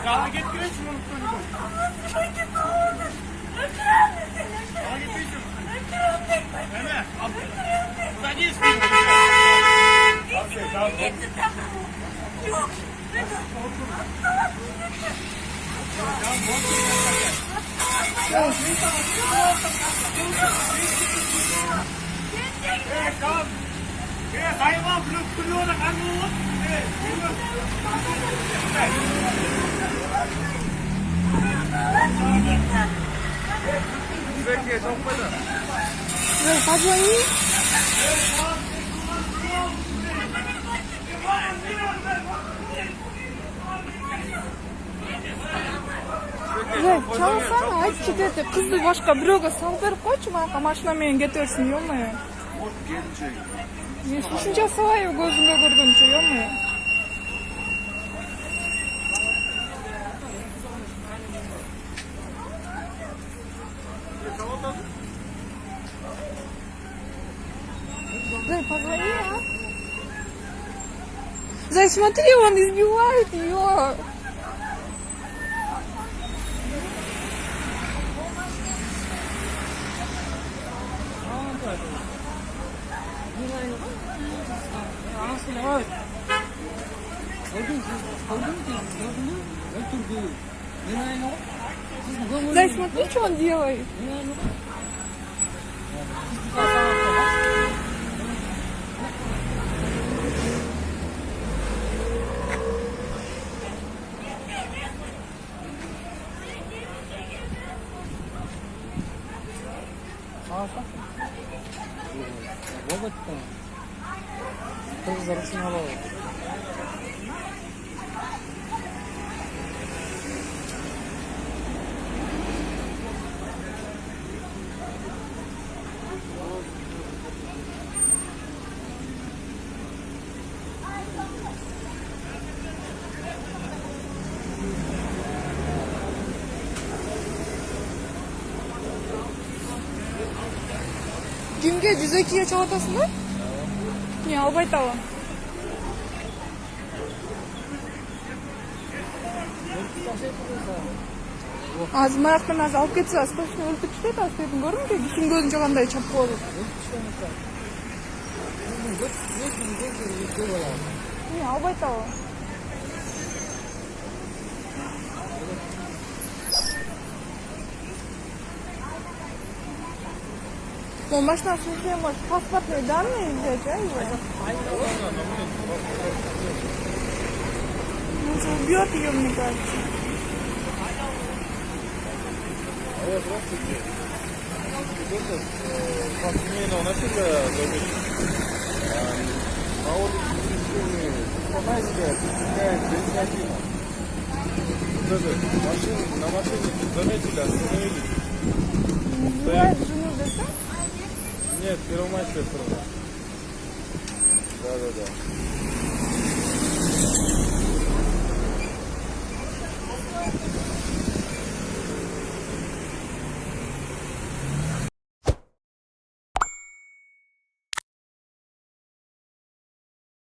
Daha getiriyorsun onu sonra. Daha getiriyorsun. Evet. Burada ne istiyorsun? Yok. Evet, tamam. Evet, hayvan duruyor da kan olur. Evet, duruyor. Bekle, sokmadı. 왜 가져니? 왜 çalışsana айтып кетеді қызды башқа біреуге салып беріп қойшы маған машинамен кетерсің ё-моё мен шешім жасалайын көзіңе көргенше ё-моё Зай, позвони, а? Зай, смотри, он избивает ее. Зай, смотри, что он делает. Kırgızlar için hava var. Kimге 102'ye çalatasın mı? Ya albay tava. Az maraqdan az alып кетсе, астын өлтүрүп кетет, астын көрүңкү, ким көзүн жагандай чапып коюп. Не, албай тава. Он машина слушай, может, паспортные данные взять, а его? Он же убьет ее, мне кажется. Алло, здравствуйте. Как семейного насилия заметили? На улице Крестовной Кубанайская пересекает инициатива. На машине заметили, остановились. Убивает жену ДС? Нет, Первомайская сторона. Да.